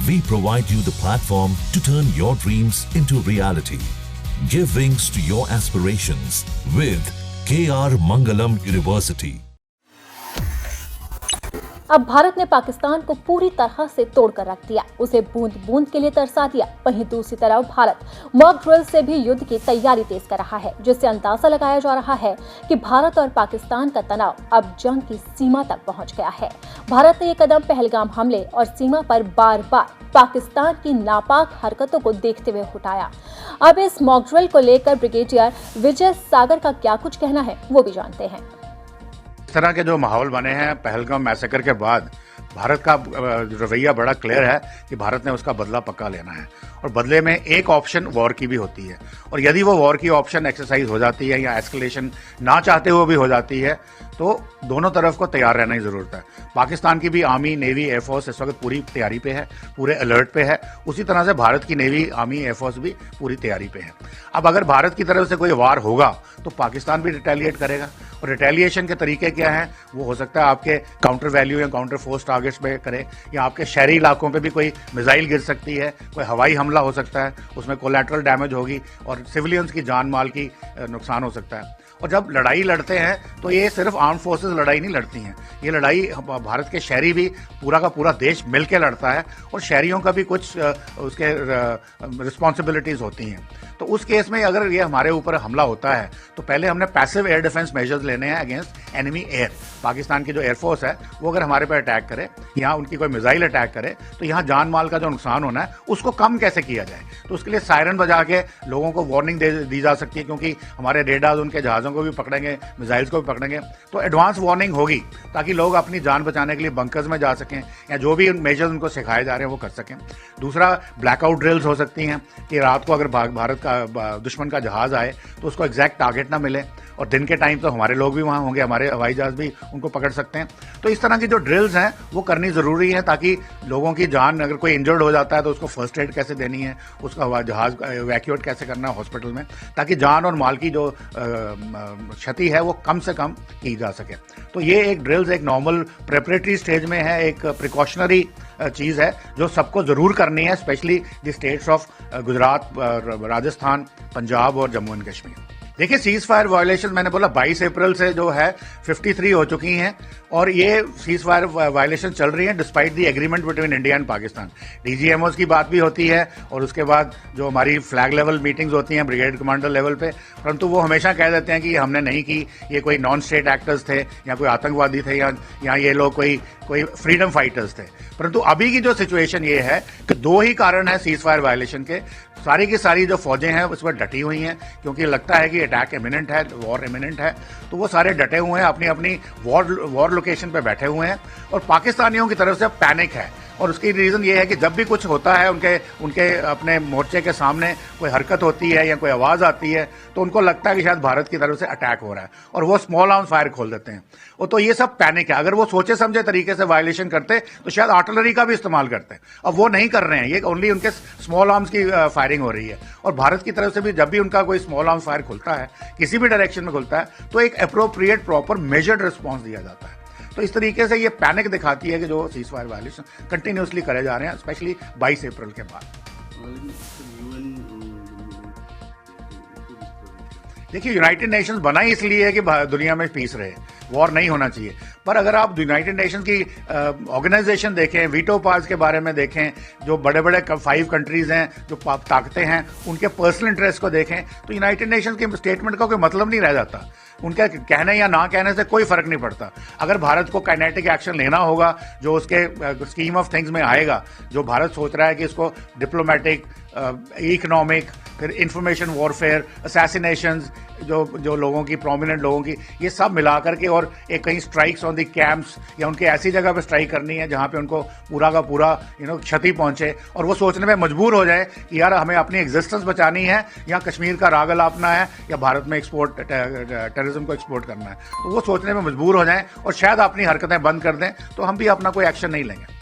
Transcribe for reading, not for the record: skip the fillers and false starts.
We provide you the platform to turn your dreams into reality. Give wings to your aspirations with KR Mangalam University. अब भारत ने पाकिस्तान को पूरी तरह से तोड़कर रख दिया, उसे बूंद बूंद के लिए तरसा दिया। वहीं दूसरी तरफ भारत मॉक ड्रिल से भी युद्ध की तैयारी तेज कर रहा है, जिससे अंदाजा लगाया जा रहा है कि भारत और पाकिस्तान का तनाव अब जंग की सीमा तक पहुंच गया है। भारत ने ये कदम पहलगाम हमले और सीमा पर बार बार पाकिस्तान की नापाक हरकतों को देखते हुए उठाया। अब इस मॉक ड्रिल को लेकर ब्रिगेडियर विजय सागर का क्या कुछ कहना है, वो भी जानते हैं। इस तरह के जो माहौल बने हैं पहलगाम मैसेकर के बाद, भारत का रवैया बड़ा क्लियर है कि भारत ने उसका बदला पक्का लेना है और बदले में एक ऑप्शन वॉर की भी होती है। और यदि वो वॉर की ऑप्शन एक्सरसाइज हो जाती है या एस्केलेशन ना चाहते हुए भी हो जाती है, तो दोनों तरफ को तैयार रहने की जरूरत है। पाकिस्तान की भी आर्मी, नेवी, एयरफोर्स इस वक्त पूरी तैयारी पे है, पूरे अलर्ट पे है। उसी तरह से भारत की नेवी, आर्मी, एयरफोर्स भी पूरी तैयारी पे है। अब अगर भारत की तरफ से कोई वार होगा तो पाकिस्तान भी रिटेलिएट करेगा। और रिटेलिएशन के तरीके क्या हैं? वो हो सकता है आपके काउंटर वैल्यू या काउंटर फोर्स टारगेट्स पे करे, या आपके शहरी इलाकों पे भी कोई मिसाइल गिर सकती है, कोई हवाई हमला हो सकता है, उसमें कोलैटरल डैमेज होगी और सिविलियंस की जान माल की नुकसान हो सकता है। और जब लड़ाई लड़ते हैं तो ये सिर्फ आर्म फोर्सेस लड़ाई नहीं लड़ती हैं, ये लड़ाई भारत के शहरी भी, पूरा का पूरा देश मिलकर लड़ता है और शहरियों का भी कुछ उसके रिस्पॉन्सिबिलिटीज होती हैं। तो उस केस में अगर ये हमारे ऊपर हमला होता है तो पहले हमने पैसिव एयर डिफेंस मेजर्स लेने हैं अगेंस्ट एनिमी एयर। पाकिस्तान की जो एयरफोर्स है वो अगर हमारे पर अटैक करे, यहाँ उनकी कोई मिसाइल अटैक करे, तो यहाँ जान माल का जो नुकसान होना है उसको कम कैसे किया जाए। तो उसके लिए सायरन बजा के लोगों को वार्निंग दी जा सकती है, क्योंकि हमारे रेडार्स उनके जहाज़ों को भी पकड़ेंगे, मिसाइल्स को भी पकड़ेंगे, तो एडवांस वार्निंग होगी ताकि लोग अपनी जान बचाने के लिए बंकर्स में जा सकें या जो भी मेजर्स उनको सिखाए जा रहे हैं वो कर सकें। दूसरा, ब्लैकआउट ड्रिल्स हो सकती हैं कि रात को अगर भारत का दुश्मन का जहाज आए तो उसको एग्जैक्ट टारगेट ना मिले, और दिन के टाइम तो हमारे लोग भी वहां होंगे, हमारे हवाई जहाज भी उनको पकड़ सकते हैं। तो इस तरह की जो ड्रिल्स हैं वो करनी जरूरी है ताकि लोगों की जान, अगर कोई इंजर्ड हो जाता है तो उसको फर्स्ट एड कैसे देनी है, उसका हवाई जहाज इवैक्यूएट कैसे करना है हॉस्पिटल में, ताकि जान और माल की जो क्षति है वो कम से कम की जा सके। तो ये एक ड्रिल्स एक नॉर्मल प्रेपरेटरी स्टेज में है, एक प्रिकॉशनरी चीज है जो सबको जरूर करनी है, specially the states of Gujarat, Rajasthan, Punjab और जम्मू एंड कश्मीर। देखिए, सीज फायर वायलेशन मैंने बोला 22 अप्रैल से जो है 53 हो चुकी हैं और ये सीज फायर वायलेशन चल रही है despite the agreement between India and Pakistan. DGMOs की बात भी होती है और उसके बाद जो हमारी फ्लैग लेवल मीटिंग्स होती हैं ब्रिगेड कमांडर लेवल पे, परंतु वो हमेशा कह देते हैं कि हमने नहीं की, ये कोई नॉन स्टेट एक्टर्स थे या कोई आतंकवादी थे या ये लोग कोई फ्रीडम फाइटर्स थे। परंतु अभी की जो सिचुएशन ये है कि दो ही कारण है सीज फायर वायलेशन के। सारी की सारी जो फौजें हैं उस पर डटी हुई हैं क्योंकि लगता है कि अटैक इमिनेंट है, वॉर इमिनेंट है, तो वो सारे डटे हुए हैं, अपनी अपनी वॉर लोकेशन पे बैठे हुए हैं। और पाकिस्तानियों की तरफ से पैनिक है और उसकी रीजन ये है कि जब भी कुछ होता है उनके अपने मोर्चे के सामने कोई हरकत होती है या कोई आवाज आती है तो उनको लगता है कि शायद भारत की तरफ से अटैक हो रहा है और वो स्मॉल आर्म्स फायर खोल देते हैं। और तो ये सब पैनिक है। अगर वो सोचे समझे तरीके से वायलेशन करते तो शायद आर्टिलरी का भी इस्तेमाल करते, अब वो नहीं कर रहे हैं, ये ओनली उनके स्मॉल आर्म्स की फायरिंग हो रही है। और भारत की तरफ से भी जब भी उनका कोई स्मॉल आर्म्स फायर खुलता है, किसी भी डायरेक्शन में खुलता है, तो एक अप्रोप्रिएट प्रॉपर मेजर्ड रिस्पॉन्स दिया जाता है। तो इस तरीके से ये पैनिक दिखाती है कि जो सीज फायर वायलेशन कंटिन्यूसली करे जा रहे हैं, स्पेशली 22 अप्रैल के बाद। देखिए, यूनाइटेड नेशंस बना ही इसलिए है कि दुनिया में पीस रहे, वॉर नहीं होना चाहिए। पर अगर आप यूनाइटेड नेशंस की ऑर्गेनाइजेशन देखें, वीटो पावर्स के बारे में देखें, जो बड़े बड़े 5 कंट्रीज हैं जो ताकतें हैं, उनके पर्सनल इंटरेस्ट को देखें, तो यूनाइटेड नेशंस के स्टेटमेंट का कोई मतलब नहीं रह जाता। उनके कहने या ना कहने से कोई फर्क नहीं पड़ता। अगर भारत को काइनेटिक एक्शन लेना होगा जो उसके स्कीम ऑफ थिंग्स में आएगा, जो भारत सोच रहा है कि इसको डिप्लोमेटिक, इकोनॉमिक, फिर इंफॉर्मेशन वॉरफेयर, असैसिनेशंस, जो लोगों की, प्रोमिनेंट लोगों की, ये सब मिलाकर के, और एक कहीं स्ट्राइक्स ऑन द कैंप्स या उनके ऐसी जगह पे स्ट्राइक करनी है जहां पे उनको पूरा का पूरा क्षति पहुंचे और वो सोचने में मजबूर हो जाए कि यार हमें अपनी एग्जिस्टेंस बचानी है या कश्मीर का राग अलापना है या भारत में टेररिज्म को एक्सपोर्ट करना है, तो वो सोचने में मजबूर हो जाएं और शायद अपनी हरकतें बंद कर दें, तो हम भी अपना कोई एक्शन नहीं लेंगे।